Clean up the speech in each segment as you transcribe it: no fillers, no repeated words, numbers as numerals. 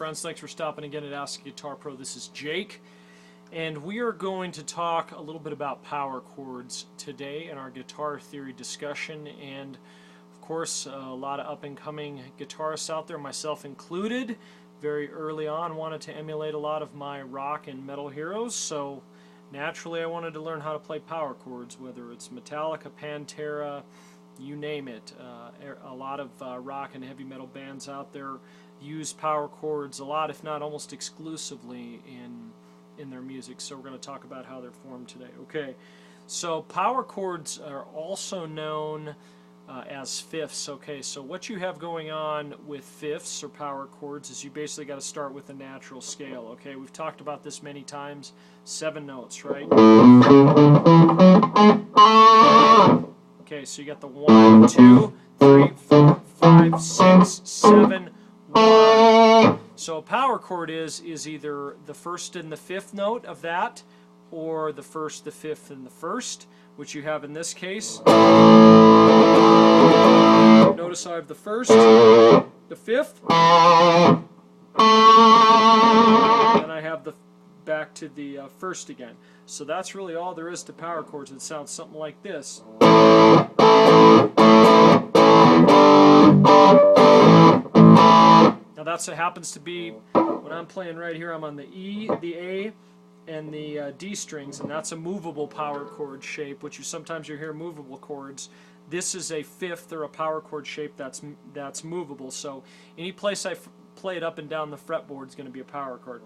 friends. Thanks for stopping again at Ask a Guitar Pro. This is Jake, and we are going to talk a little bit about power chords today in our guitar theory discussion. And of course, a lot of up-and-coming guitarists out there, myself included, very early on wanted to emulate a lot of my rock and metal heroes. So naturally, I wanted to learn how to play power chords, whether it's Metallica, Pantera, you name it. A lot of rock and heavy metal bands out there use power chords a lot, if not almost exclusively in their music. So we're going to talk about how they're formed today. Okay, so power chords are also known as fifths. Okay, so what you have going on with fifths or power chords is you basically got to start with a natural scale. Okay, we've talked about this many times. 7 notes, right? Okay, so you got the 1, 2, 3, 4, 5, 6, 7, 1. So a power chord is either the first and the fifth note of that, or the first, the fifth, and the first, which you have in this case. Notice I have the first, the fifth, and I have the back to the first again. So that's really all there is to power chords. It sounds something like this. Now that's what happens to be when I'm playing right here. I'm on the E, the A, and the D strings, and that's a movable power chord shape, which sometimes you hear movable chords. This is a fifth or a power chord shape that's movable. So any place I play it up and down the fretboard is going to be a power chord.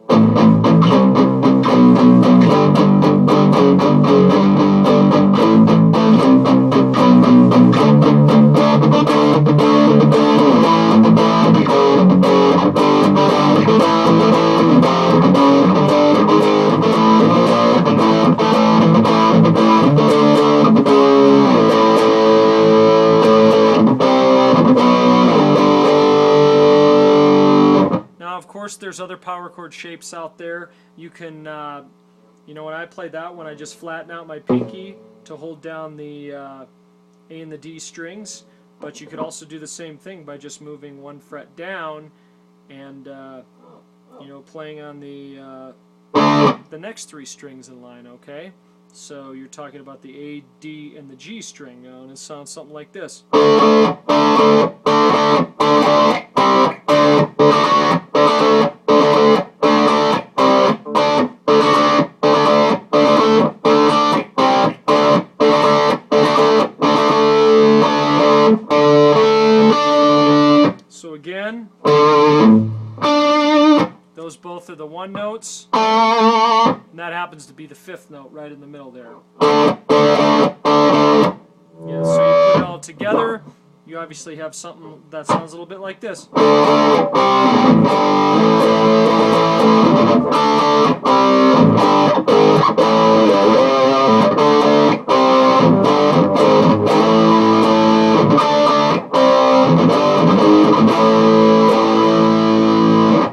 Of course, there's other power chord shapes out there. You can, you know, when I play that one, I just flatten out my pinky to hold down the A and the D strings. But you could also do the same thing by just moving one fret down and, you know, playing on the next 3 strings in line. Okay, so you're talking about the A, D, and the G string, and it sounds something like this. So again, those both are the 1 notes, and that happens to be the 5th note right in the middle there. Yeah, so you put it all together, you obviously have something that sounds a little bit like this.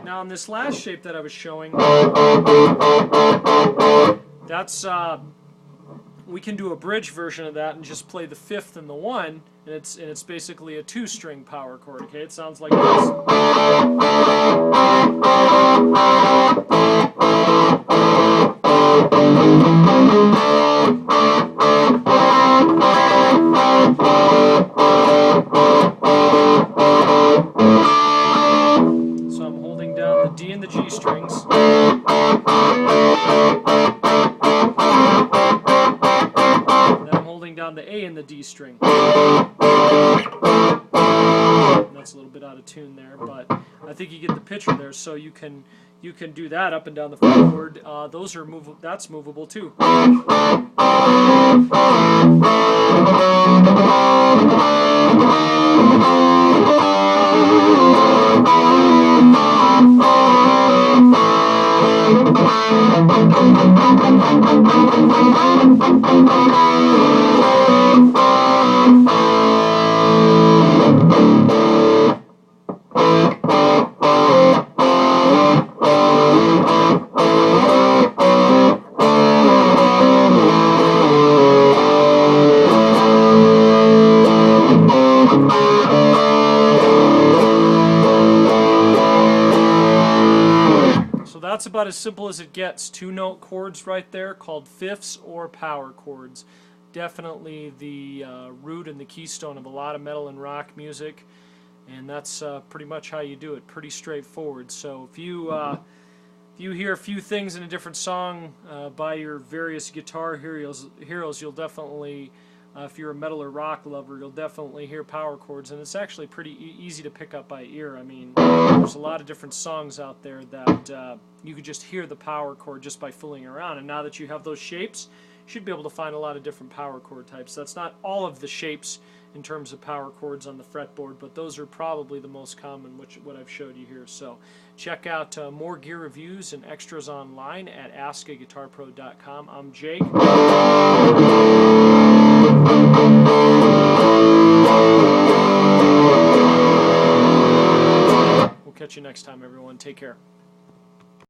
Now in this last shape that I was showing, that's we can do a bridge version of that and just play the 5th and the 1, and it's basically a 2-string power chord. Okay, it sounds like this. So I'm holding down the D and the G strings. Down the A and the D string. That's a little bit out of tune there, but I think you get the picture there. So you can do that up and down the fretboard. Those are movable. That's movable too. that's about as simple as it gets. 2-note chords right there called fifths or power chords. Definitely the root and the keystone of a lot of metal and rock music, and that's pretty much how you do it. Pretty straightforward. So if you hear a few things in a different song by your various guitar heroes, you'll definitely, if you're a metal or rock lover, you'll definitely hear power chords, and it's actually pretty easy to pick up by ear. I mean, there's a lot of different songs out there that you could just hear the power chord just by fooling around, and now that you have those shapes, you should be able to find a lot of different power chord types. That's not all of the shapes in terms of power chords on the fretboard, but those are probably the most common, what I've showed you here. So check out more gear reviews and extras online at askaguitarpro.com. I'm Jake. We'll catch you next time, everyone. Take care.